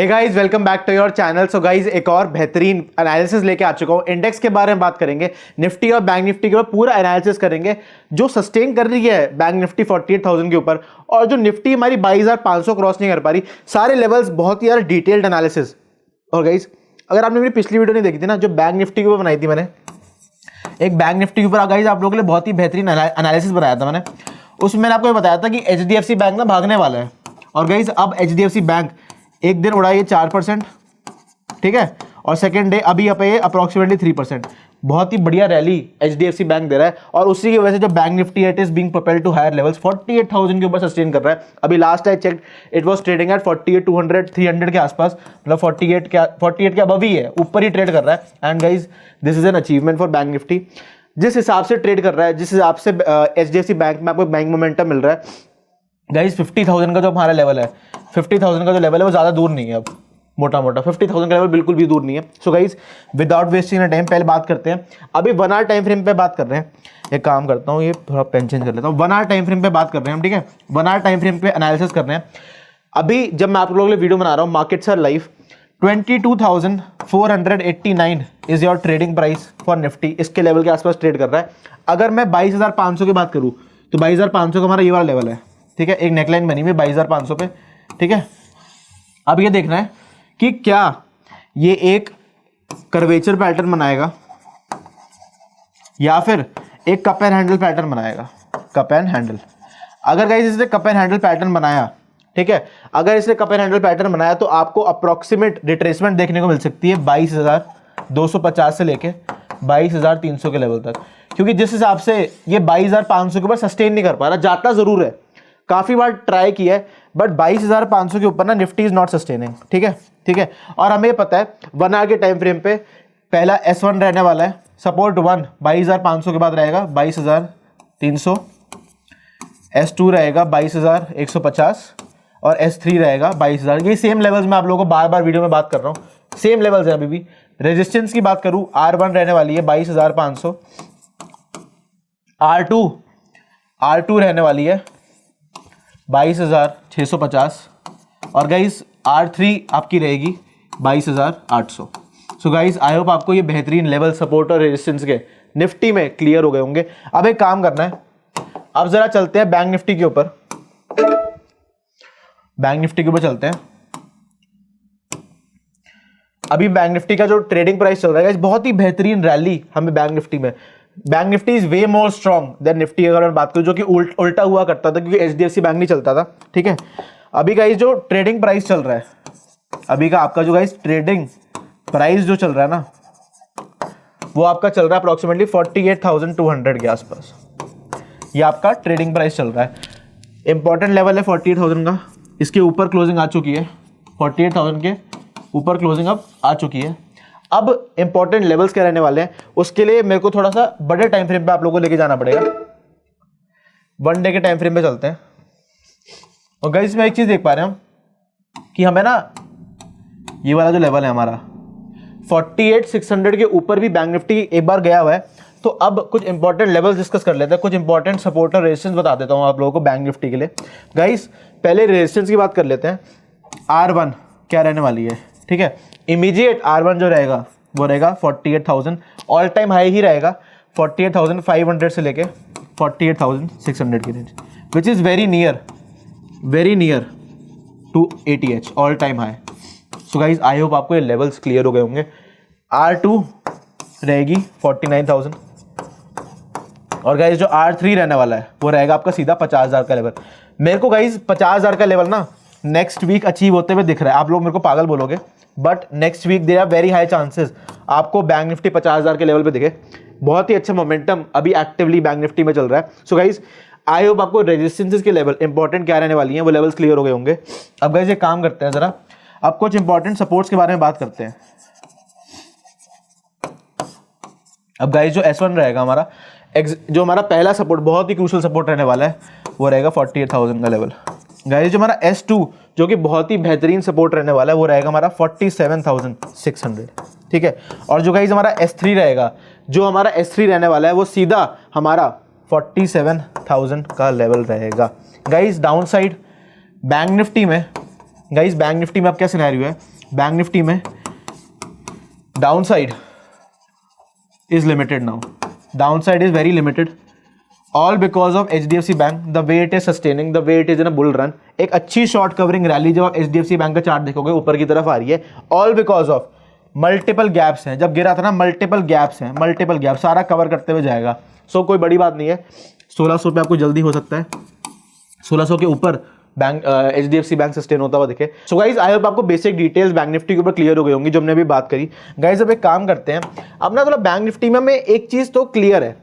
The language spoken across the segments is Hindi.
Hey guys, welcome back to your channel. So guys, एक और बेहतरीन एनालिसिस लेके आ चुका हूँ। इंडेक्स के बारे में बात करेंगे, निफ्टी और बैंक निफ्टी के ऊपर पूरा एनालिसिस करेंगे। जो सस्टेन कर रही है बैंक निफ्टी 48,000 के ऊपर, और जो निफ्टी हमारी 22,500 क्रॉस नहीं कर पा रही, सारे लेवल्स बहुत ही यार डिटेल्ड एनालिसिस। और गाइस, अगर आपने मेरी पिछली वीडियो नहीं देखी थी ना, जो बैंक निफ्टी के ऊपर बनाई थी मैंने, एक बैंक निफ्टी के ऊपर गाइस आप लोगों के लिए बहुत ही बेहतरीन एनालिसिस बनाया था मैंने। उसमें मैंने आपको ये बताया था कि HDFC बैंक ना भागने वाला है। और गाइस, अब HDFC बैंक एक दिन उड़ा ये 4%, ठीक है, और सेकेंड डे अभी यहाँ पे अप्रोक्सीमेटली 3%। बहुत ही बढ़िया रैली HDFC बैंक दे रहा है, और उसी की वजह से जो bank Nifty it is being propelled to higher levels 48,000 के ऊपर सस्टेन कर रहा है। अभी last I check it was trading at 48,200 300 के आसपास, मतलब 48 के अबव ही है, ऊपर ही ट्रेड कर रहा है। And guys, this is an achievement for bank Nifty. जिस हिसाब से ट्रेड कर रहा है, जिस हिसाब से HDFC बैंक में आपको बैंक मोमेंटम मिल रहा है गाइज, 50,000 का जो हमारा लेवल है, 50,000 का जो लेवल है वो ज़्यादा दूर नहीं है। अब मोटा 50,000 का लेवल बिल्कुल भी दूर नहीं है। So guys, without wasting time पहले बात करते हैं। अभी 1 आवर टाइम फ्रेम पे बात कर रहे हैं। एक काम करता हूँ, ये थोड़ा पेन चेंज कर लेता हूँ। 1 आवर टाइम फ्रेम पे बात कर रहे हैं हम, ठीक है। 1 आवर टाइम फ्रेम पे एनालिसिस कर रहे हैं। अभी जब मैं आप लोगों के लिए वीडियो बना रहा हूँ, markets are live. 22,489 is your trading price for Nifty. इसके लेवल के आसपास ट्रेड कर रहा है। अगर मैं 22,500 की बात करूँ तो 22,500 का हमारा ये वाला लेवल है, ठीक है। एक नेकलाइन बनी हुई 22,500 पे, ठीक है। अब ये देखना है कि क्या ये एक कर्वेचर पैटर्न बनाएगा या फिर एक कप एंड हैंडल पैटर्न बनाएगा। कप एंड हैंडल, अगर गाइस इसने कप एंड हैंडल पैटर्न बनाया, ठीक है, अगर इसने कप एंड हैंडल पैटर्न बनाया तो आपको अप्रोक्सीमेट रिट्रेसमेंट देखने को मिल सकती है 22,250 से लेके 22,300 के लेवल तक। क्योंकि जिस हिसाब से ये 22,500 के ऊपर सस्टेन नहीं कर पा रहा, जाता जरूर है, काफी बार ट्राई किया है, बट 22,500 के ऊपर ना निफ्टी इज नॉट सस्टेनिंग, ठीक है, ठीक है। और हमें पता है 1 आवर के टाइम फ्रेम पे पहला S1 रहने वाला है, सपोर्ट 1 22,500 के बाद रहेगा 22,300, S2 रहेगा 22,150 और S3 रहेगा 22,000। ये सेम लेवल्स में आप लोगों को बार बार वीडियो में बात कर रहा हूँ, सेम लेवल्स है अभी भी। रेजिस्टेंस की बात करूँ, R1 रहने वाली है 22,500, R2 रहने वाली है 22,650 और गाइस R3 आपकी रहेगी 22,800। सो गाइस, आई होप आपको ये बेहतरीन लेवल, सपोर्ट और रेजिस्टेंस के निफ्टी में क्लियर हो गए होंगे। अब एक काम करना है, अब जरा चलते हैं बैंक निफ्टी के ऊपर। बैंक निफ्टी के ऊपर चलते हैं। अभी बैंक निफ्टी का जो ट्रेडिंग प्राइस चल रहा है, बहुत ही बेहतरीन रैली हमें बैंक निफ्टी में। Bank Nifty is way more strong than Nifty अगर मैं बात करूं, जो कि उल्टा हुआ करता था, क्योंकि HDFC बैंक नहीं चलता था, ठीक है। अभी गाइस जो ट्रेडिंग प्राइस चल रहा है, अभी का आपका जो गाइस ट्रेडिंग प्राइस जो चल रहा है ना, वो आपका चल रहा है अप्रोक्सीमेटली 48,200 के आसपास। ये आपका ट्रेडिंग प्राइस चल रहा है। इंपॉर्टेंट लेवल है 48,000 का, इसके ऊपर क्लोजिंग आ चुकी है, 48,000 के ऊपर क्लोजिंग अब आ चुकी है। अब इंपॉर्टेंट लेवल्स क्या रहने वाले हैं, उसके लिए मेरे को थोड़ा सा बड़े टाइम फ्रेम पे आप लोगों को लेके जाना पड़ेगा। 1 डे के टाइम फ्रेम पे चलते हैं। और गाइस, मैं एक चीज देख पा रहे हैं कि हमें ना ये वाला जो लेवल है हमारा 48,600 के ऊपर भी बैंक निफ्टी एक बार गया हुआ है। तो अब कुछ इंपॉर्टेंट लेवल्स डिस्कस कर लेते हैं, कुछ इंपॉर्टेंट सपोर्ट और रेजिस्टेंस बता देता हूं आप लोगों को बैंक निफ्टी के लिए। गाइस, पहले रेजिस्टेंस की बात कर लेते हैं। R1 क्या रहने वाली है, ठीक है। इमीडिएट R1 जो रहेगा वो रहेगा 48,000, ऑल टाइम हाई ही रहेगा 48,500 से लेके 48,600 की range, which is very near to ATH all time high. So guys, I hope आपको ये लेवल्स क्लियर हो गए होंगे। R2 रहेगी 49,000 और गाइज जो R3 रहने वाला है वो रहेगा आपका सीधा 50,000 का लेवल। मेरे को गाइज 50,000 का लेवल ना नेक्स्ट वीक अचीव होते हुए दिख रहा है। आप लोग मेरे को पागल बोलोगे, but next week there are very high chances आपको बैंक निफ्टी 50,000 के लेवल पे दिखे। बहुत ही अच्छा मोमेंटम अभी एक्टिवली बैंक निफ्टी में चल रहा है। सो गाइज, आई होप आपको रेजिस्टेंसेस के लेवल इंपॉर्टेंट क्या रहने वाली हैं वो लेवल्स क्लियर हो गए होंगे। अब गाइज एक काम करते हैं, जरा अब कुछ इंपॉर्टेंट सपोर्ट्स के बारे में बात करते हैं। अब गाइज जो S1 रहेगा हमारा, जो हमारा पहला सपोर्ट, बहुत ही क्रूशियल सपोर्ट रहने वाला है, वो रहेगा 48,000 का लेवल। गाइस जो हमारा S2 जो कि बहुत ही बेहतरीन सपोर्ट रहने वाला है, वो रहेगा हमारा 47,600, ठीक है। और जो गाइस हमारा S3 रहेगा, जो हमारा S3 रहने वाला है, वो सीधा हमारा 47,000 का लेवल रहेगा। Guys down side bank Nifty में गाइस बैंक निफ्टी में अब क्या सिनेरियो है, बैंक निफ्टी में down side is limited now, down side is very limited, all because of HDFC bank, the way it is sustaining, the way it is in a bull run. एक अच्छी शॉर्ट कवरिंग रैली जब आप HDFC बैंक का चार्ट देखोगे ऊपर की तरफ आ रही है, all because of multiple gaps हैं, जब गिरा था ना मल्टीपल गैप्स हैं, मल्टीपल गैप सारा कवर करते हुए जाएगा। सो कोई बड़ी बात नहीं है, 1600 पे आपको जल्दी हो सकता है, 1600 के ऊपर बैंक HDFC बैंक सस्टेन होता हुआ दिखे। सो गाइज आई होप आपको बेसिक डिटेल्स बैंक निफ्टी के ऊपर क्लियर हो गई होंगी जो हमने अभी बात करी। गाइज अब एक काम करते हैं, अब ना थोड़ा बैंक निफ्टी में एक चीज़ तो क्लियर है,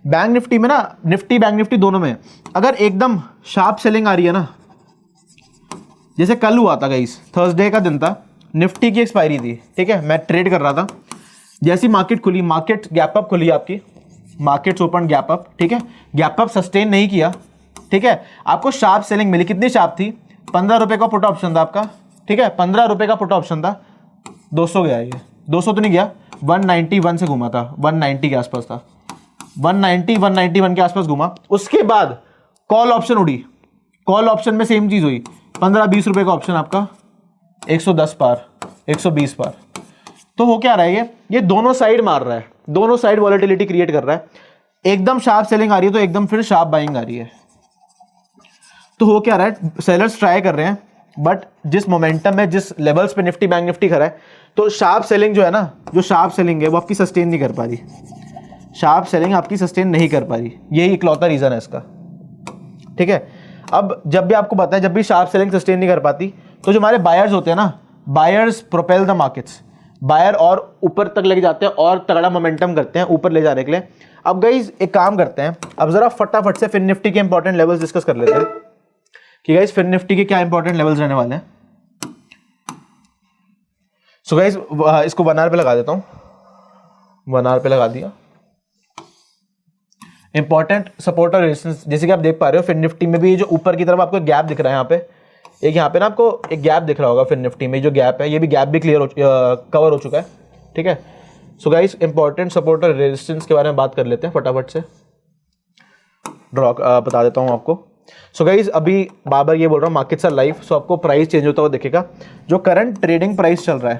बैंक निफ्टी में ना, निफ्टी बैंक निफ्टी दोनों में अगर एकदम शार्प सेलिंग आ रही है ना, जैसे कल हुआ था गाइस, थर्सडे का दिन था, निफ्टी की एक्सपायरी थी, ठीक है, मैं ट्रेड कर रहा था, जैसी मार्केट खुली, मार्केट गैप अप खुली आपकी, मार्केट्स ओपन गैप अप, ठीक है, गैप अप सस्टेन नहीं किया, ठीक है, आपको शार्प सेलिंग मिली। कितनी शार्प थी, 15 रुपए का पुट ऑप्शन था आपका, ठीक है, 15 रुपए का पुट ऑप्शन था, 200 गया, ये 200 तो नहीं गया, 191 से घूमा था, 190 के आसपास था, 191 के आसपास घूमा। उसके बाद कॉल ऑप्शन उड़ी, कॉल ऑप्शन में सेम चीज हुई, 15-20 रुपए का ऑप्शन आपका 110 पार, 120 पार। तो हो क्या रहा है, ये दोनों साइड मार रहा है, दोनों साइड वॉलेटिलिटी क्रिएट कर रहा है, एकदम शार्प सेलिंग आ रही है तो एकदम फिर शार्प बाइंग आ रही है। तो हो क्या रहा है, सेलर्स ट्राई कर रहे हैं, बट जिस मोमेंटम में, जिस लेवल्स पे निफ्टी बैंक निफ्टी खड़ा है, तो शार्प सेलिंग जो है ना, जो शार्प सेलिंग है वो आपकी सस्टेन नहीं कर पा रही, शार्प सेलिंग आपकी सस्टेन नहीं कर पा रही, यही इकलौता रीजन है इसका, ठीक है। अब जब भी आपको पता है, जब भी शार्प सेलिंग सस्टेन नहीं कर पाती, तो जो हमारे बायर्स होते हैं ना, buyers propel the markets, buyer और ऊपर तक लेके जाते हैं और तगड़ा मोमेंटम करते हैं ऊपर ले जाने के लिए। अब गाइज एक काम करते हैं, अब जरा फटाफट से फिन निफ्टी के इंपॉर्टेंट लेवल्स डिस्कस कर लेते हैं कि गाइज फिन निफ्टी के क्या इंपॉर्टेंट लेवल्स रहने वाले हैं। सो गाइज इसको 1 आवर पे लगा देता हूं, 1 आवर पे लगा दिया। इंपॉर्टेंट सपोर्ट और रेजिस्टेंस, जैसे कि आप देख पा रहे हो फिन निफ्टी में भी जो ऊपर की तरफ आपको गैप दिख रहा है, यहाँ पे ना आपको एक गैप दिख रहा होगा फिन निफ्टी में, जो गैप है ये भी गैप भी कवर हो चुका है, ठीक है। सो गाइस इंपॉर्टेंट सपोर्ट और रेजिस्टेंस के बारे में बात कर लेते हैं फटाफट से, ड्रॉ बता देता हूँ आपको। सो गाइस अभी बाबर ये बोल रहा हूँ, मार्केट्स आर लाइव, सो आपको प्राइस चेंज होता हुआ दिखेगा। जो करंट ट्रेडिंग प्राइस चल रहा है,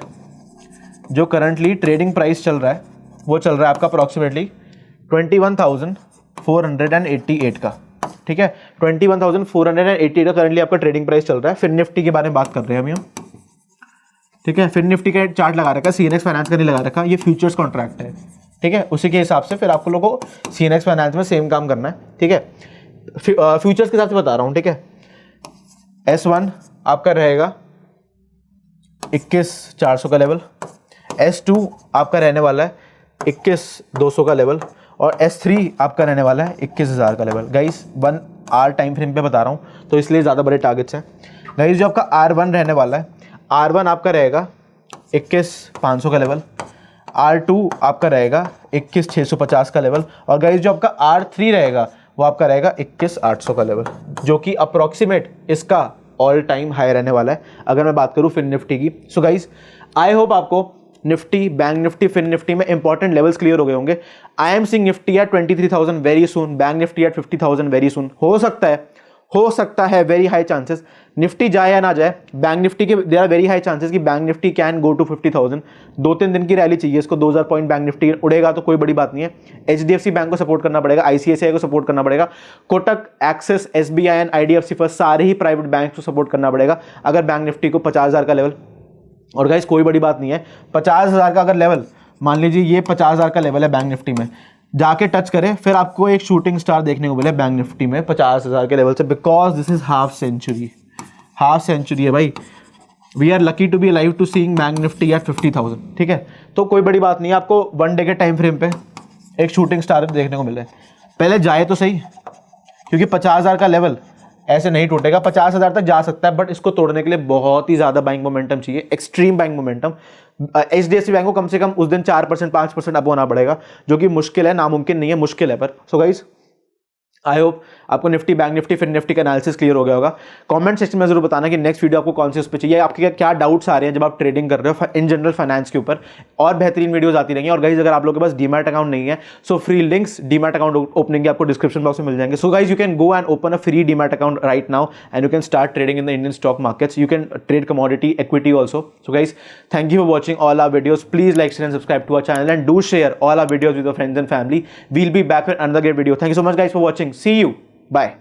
जो करंटली ट्रेडिंग प्राइस चल रहा है, वो चल रहा है आपका अप्रॉक्सीमेटली 21,488 का, ठीक है, 21,488 का करंटली आपका ट्रेडिंग प्राइस चल रहा है। फिर निफ्टी के बारे में बात कर रहे हैं अभी हम, ठीक है। फिर निफ्टी का चार्ट लगा रखा है, CNX फाइनेंस का नहीं लगा रखा, ये फ्यूचर्स कॉन्ट्रैक्ट है, ठीक है। उसी के हिसाब से फिर आप लोगों को CNX फाइनेंस में सेम काम करना है, ठीक है। फ्यूचर्स के हिसाब से बता रहा हूँ, ठीक है। S1 आपका रहेगा 21,400 का लेवल, S2 आपका रहने वाला है 21,200 का लेवल, और S3 आपका रहने वाला है 21,000 का level. Guys 1 hour time frame पे बता रहा हूँ तो इसलिए ज़्यादा बड़े टारगेट्स हैं। गाइस जो आपका R1 रहने वाला है, R1 आपका रहेगा 21,500 का लेवल, R2 आपका रहेगा 21,650 का लेवल, और गाइस जो आपका R3 रहेगा वो आपका रहेगा 21,800 का लेवल, जो कि अप्रॉक्सीमेट इसका ऑल टाइम हाई रहने वाला है अगर मैं बात करूँ फिन निफ्टी की। सो गाइस आई होप आपको Nifty, bank Nifty, Fin Nifty में इंपॉर्टेंट लेवल्स क्लियर हो गए होंगे। I am seeing Nifty at 23,000 very soon, bank Nifty at 50,000 very soon. हो सकता है वेरी हाई चांसेस निफ्टी जाए या ना जाए, बैंक निफ्टी के there are very high chances कि bank nifty can go to 50,000। 2-3 दिन की रैली चाहिए इसको, 2,000 पॉइंट बैंक निफ्टी उड़ेगा तो कोई बड़ी बात नहीं है। HDFC बैंक को सपोर्ट करना पड़ेगा, ICICI को सपोर्ट करना पड़ेगा, Kotak, axis, SBI and IDFC first, सारे ही प्राइवेट बैंक को सपोर्ट करना पड़ेगा अगर बैंक निफ्टी को 50,000 का लेवल। और गाइस कोई बड़ी बात नहीं है, 50,000 का अगर लेवल, मान लीजिए ये 50,000 का लेवल है बैंक निफ्टी में, जाके टच करे फिर आपको एक शूटिंग स्टार देखने को मिले बैंक निफ्टी में 50,000 के लेवल से, because this is half century है भाई। We are lucky to be alive to seeing bank Nifty at 50,000, ठीक है। तो कोई बड़ी बात नहीं है, आपको 1 डे के टाइम फ्रेम पे एक शूटिंग स्टार देखने को मिले। पहले जाए तो सही, क्योंकि 50,000 का लेवल ऐसे नहीं टूटेगा, 50,000 तक जा सकता है, बट इसको तोड़ने के लिए बहुत ही ज़्यादा बाइंग मोमेंटम चाहिए, extreme buying momentum. HDFC bank को कम से कम उस दिन 4%, 5% अप होना पड़ेगा, जो कि मुश्किल है, नामुमकिन नहीं है, मुश्किल है। पर सो गाइस आई होप आपको निफ्टी, बैंक निफ्टी, फिर निफ्टी का एनालिसिस क्लियर हो गया होगा। कमेंट सेक्शन में जरूर बताना कि नेक्स्ट वीडियो आपको कौन सी उस पर चाहिए, आपके क्या डाउट्स आ रहे हैं जब आप ट्रेडिंग कर रहे हो इन जनरल फाइनेंस के ऊपर। और बेहतरीन वीडियोस आती रहेंगी। और गाइज अगर आप लोगों के पास डीमैट अकाउंट नहीं है, so free links demat account opening के आपको डिस्क्रिप्शन बॉक्स में मिल जाएंगे। So guys you can go and open a free demat account right now and you can start trading in the Indian stock markets. You can trade commodity, equity also. So guys, thank you for watching all our videos. Please like, share and subscribe to our channel and do share all our videos with your friends and family. We'll be back with another great video. Thank you so much guys for watching. See you. Bye.